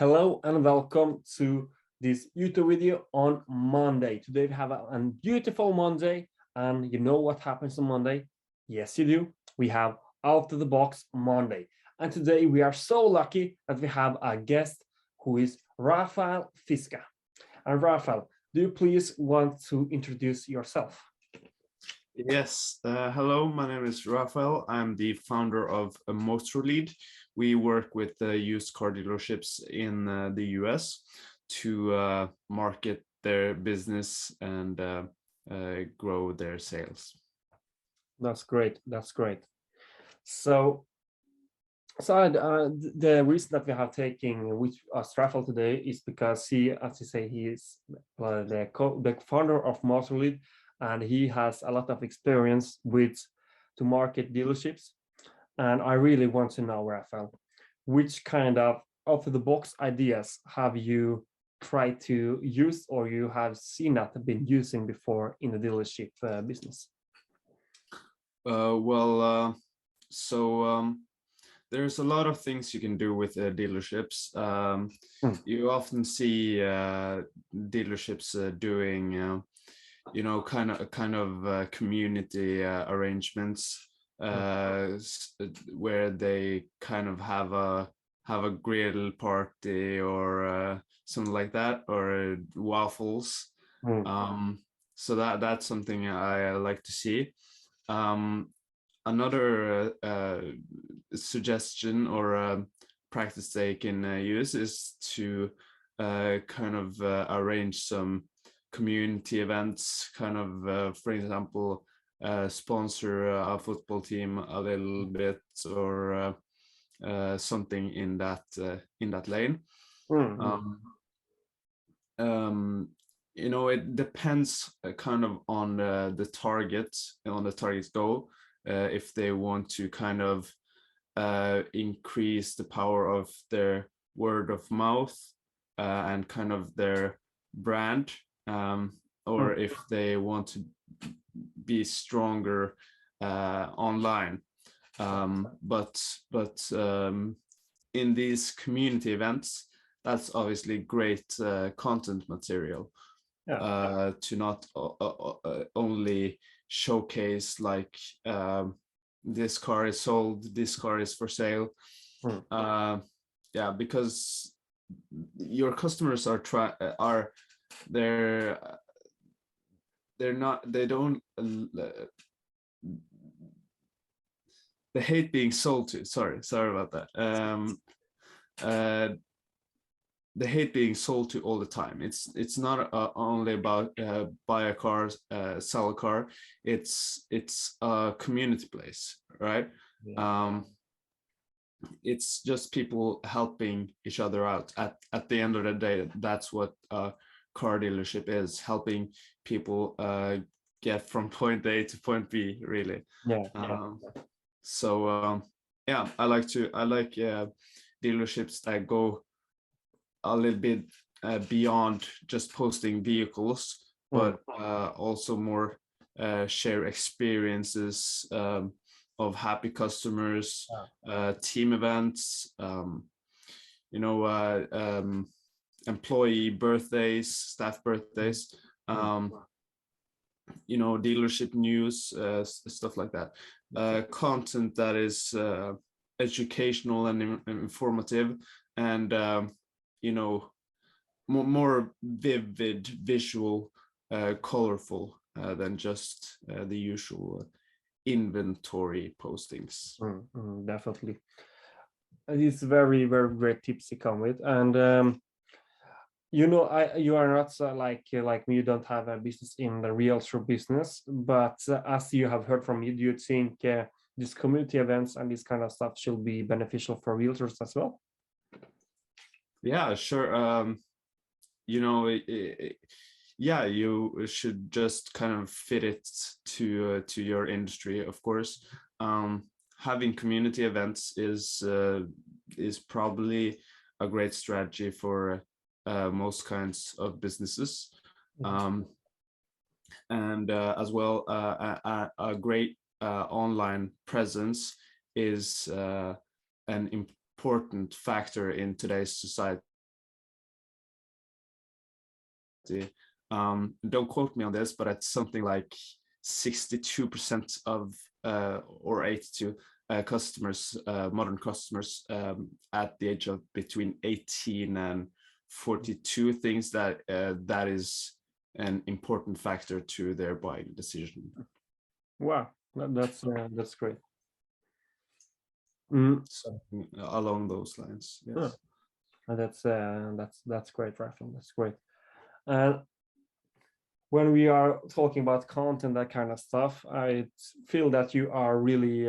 Hello and welcome to this YouTube video on Monday. Today we have a beautiful Monday, and you know what happens on Monday? Yes, you do. We have Out of the Box Monday. And today we are so lucky that we have a guest who is Raphael Fiskaa. And Raphael, do you please want to introduce yourself? Yes, hello, my name is Raphael. I'm the founder of Motorlead. We work with used car dealerships in the US to market their business and grow their sales. That's great. That's great. So the reason that we have taken which Raphael today is because he, as you say, he is the founder of Motorlead, and he has a lot of experience with to market dealerships. And I really want to know, Raphael, which kind of out-of-the-box ideas have you tried to use, or you have seen that have been using before in the dealership business? There's a lot of things you can do with dealerships. You often see dealerships doing kind of community arrangements where they kind of have a grill party or something like that, or waffles. So that's something I like to see. Another suggestion or practice they can use is to kind of arrange some community events, kind of for example sponsor a football team a little bit, or something in that lane. It depends kind of on the target's goal. If they want to kind of increase the power of their word of mouth and kind of their brand, or if they want to be stronger online. But in these community events, that's obviously great content material. To not only showcase like this car is sold, this car is for sale. Because your customers they hate being sold to. Sorry about that. They hate being sold to all the time. It's not only about buy a car, sell a car. It's a community place, right? It's just people helping each other out. At the end of the day, that's what a car dealership is: helping people get from point A to point B, really. I like dealerships that go a little bit beyond just posting vehicles, but also more share experiences of happy customers, team events, employee birthdays, staff birthdays, dealership news, stuff like that. Content that is educational and informative, and more vivid, visual, colorful than just the usual inventory postings. Definitely. It's very, very great tips you come with. And you are not like me, you don't have a business in the realtor business, but as you have heard from me, do you think these community events and this kind of stuff should be beneficial for realtors as well? Yeah, sure. You should just kind of fit it to your industry, of course. Having community events is probably a great strategy for most kinds of businesses, and as well a great online presence is an important factor in today's society. don't quote me on this, but it's something like 62% of or 82 customers, modern customers at the age of between 18 and 42 thinks that that is an important factor to their buying decision. Wow, that's great. Something along those lines, yes. That's great, Raphael. That's great. And when we are talking about content, that kind of stuff, I feel that you are really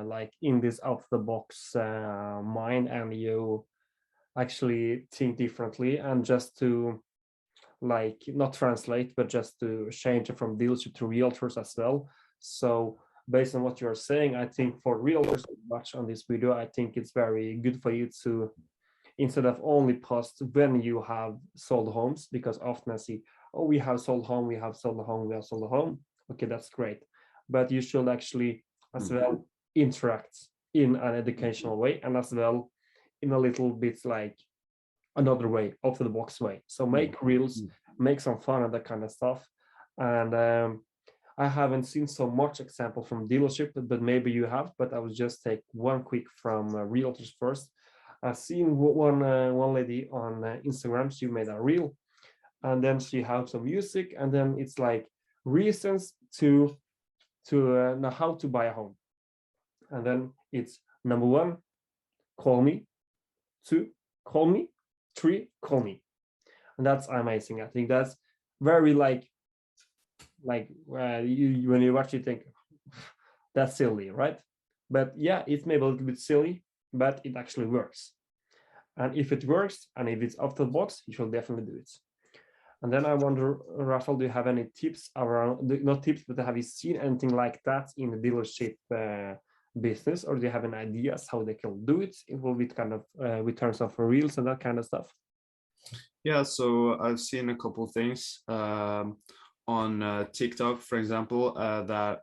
like in this out of the box mind, and you actually think differently, and just to like not translate, but just to change it from dealership to realtors as well. So based on what you're saying, I think for realtors to watch on this video, I think it's very good for you to, instead of only post when you have sold homes, because often I see, oh, we have sold home, we have sold a home, we have sold a home. Okay, that's great. But you should actually as well interact in an educational way, and as well in a little bit like another way, off the box way. So make reels, make some fun and that kind of stuff. And I haven't seen so much example from dealership, but maybe you have. But I will just take one quick from realtors first. I've seen one lady on Instagram. She made a reel, and then she have some music, and then it's like reasons to know how to buy a home. And then it's number 1, call me. 2, call me. 3, call me. And that's amazing. I think that's very like you, when you watch, you think that's silly, right? But yeah, it's maybe a little bit silly, but it actually works. And if it works, and if it's off the box, you should definitely do it. And then I wonder, Raphael, do you have any tips around, not tips, but have you seen anything like that in the dealership business, or do you have any ideas how they can do it? It will be kind of with terms of reels and that kind of stuff. Yeah, so I've seen a couple of things on TikTok, for example, that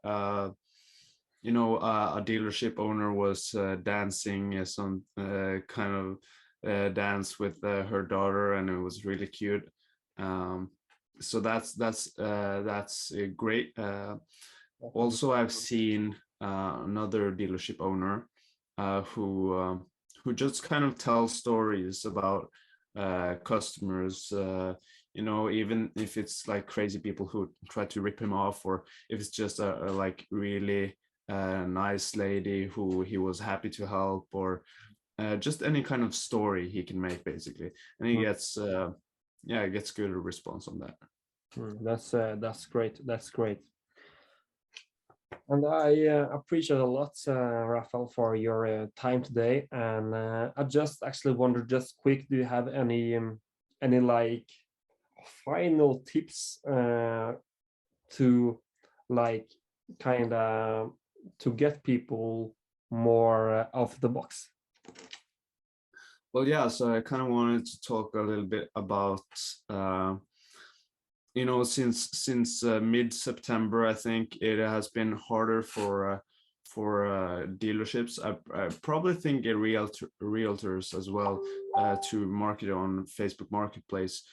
you know, a dealership owner was dancing some kind of dance with her daughter, and it was really cute. So that's great. Also, I've seen another dealership owner who just kind of tells stories about customers, you know, even if it's like crazy people who try to rip him off, or if it's just a like really nice lady who he was happy to help, or just any kind of story he can make, basically, and he gets yeah, it gets good response on that. That's great. That's great. And I appreciate a lot, Raphael, for your time today. And I just actually wonder, just quick, do you have any like final tips to like kind of to get people more off the box? Well, yeah, so I kind of wanted to talk a little bit about you know, since mid-September, I think it has been harder for dealerships. I probably think realtors as well to market on Facebook Marketplace,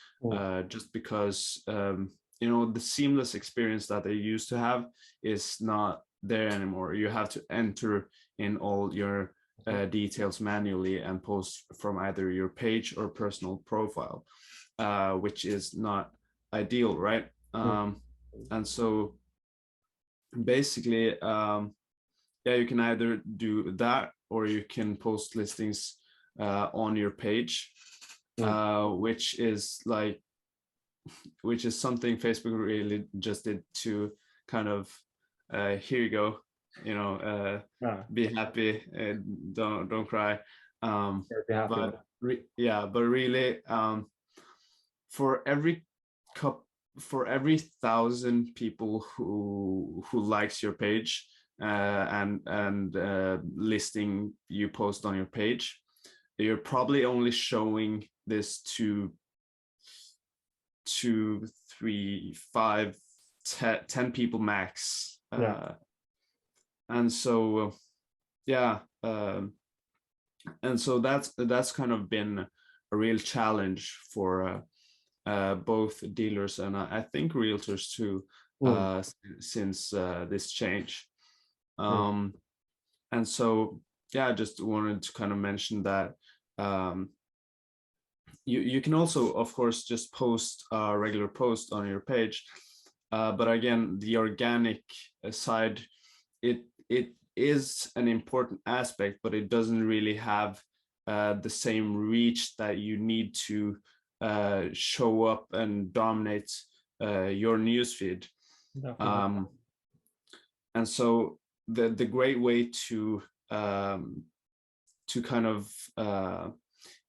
just because you know, the seamless experience that they used to have is not there anymore. You have to enter in all your details manually and post from either your page or personal profile, which is not ideal, right? And so basically, yeah, you can either do that, or you can post listings on your page, which is something Facebook really just did to kind of here you go, you know, be happy, don't cry, but really, for every 1,000 people who likes your page and listing you post on your page, you're probably only showing this to 2, 3, 5, 10 people max. And so yeah, and so that's kind of been a real challenge for both dealers and I think realtors too, since this change. And so, yeah, I just wanted to kind of mention that you can also, of course, just post a regular post on your page. But again, the organic side, it is an important aspect, but it doesn't really have the same reach that you need to show up and dominate your newsfeed. And so the great way to kind of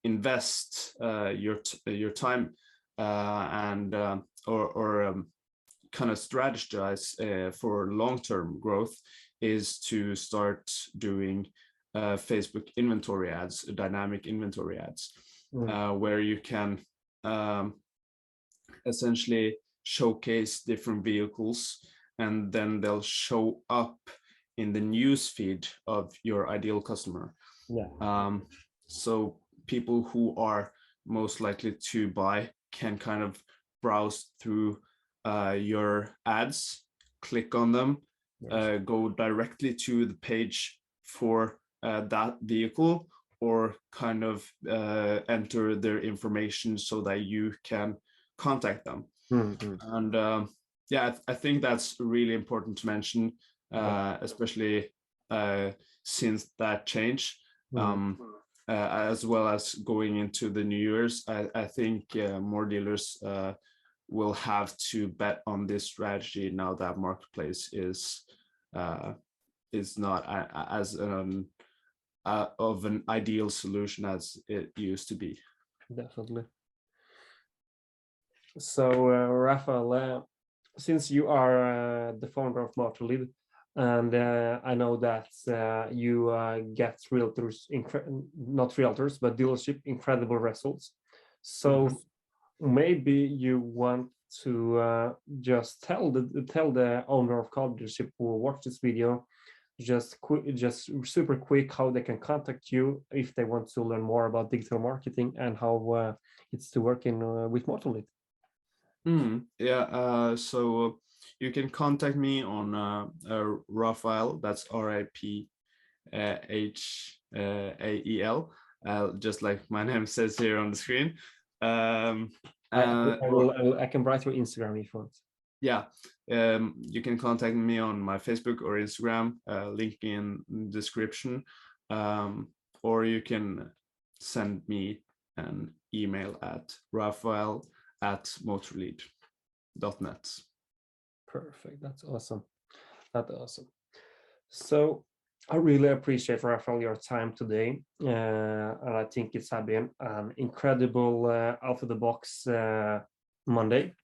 invest your time and or kind of strategize for long-term growth is to start doing Facebook inventory ads, dynamic inventory ads, where you can essentially showcase different vehicles, and then they'll show up in the news feed of your ideal customer. So people who are most likely to buy can kind of browse through your ads, click on them, go directly to the page for that vehicle, or kind of enter their information so that you can contact them. And yeah, I think that's really important to mention, especially since that change. As well as going into the New Year's, I think more dealers will have to bet on this strategy now that marketplace is not as of an ideal solution as it used to be. Definitely. So Raphael, since you are the founder of Motorlead, and I know that you get realtors, not realtors, but dealership, incredible results. So maybe you want to just tell the owner of car dealership who will watch this video, just super quick, how they can contact you if they want to learn more about digital marketing and how it's to work in with Motorlead. Yeah, so you can contact me on Raphael, that's RIPHAEL, just like my name says here on the screen. I can write your Instagram if you want. Yeah, you can contact me on my Facebook or Instagram, link in the description, or you can send me an email at raphael@motorlead.net. Perfect. That's awesome. That's awesome. So I really appreciate, Raphael, your time today, and I think it's been an incredible out of the box Monday.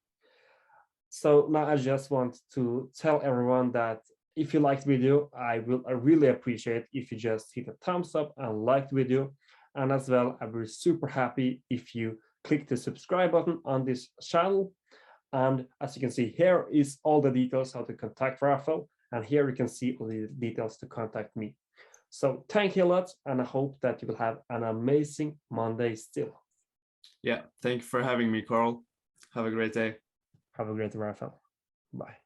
So now I just want to tell everyone that if you liked the video, I really appreciate if you just hit a thumbs up and like the video, and as well I'll be super happy if you click the subscribe button on this channel. And as you can see, here is all the details how to contact Raphael, and here you can see all the details to contact me. So thank you a lot, and I hope that you will have an amazing Monday still. Yeah, thank you for having me, Carl. Have a great day. Have a great day, Raphael. Bye.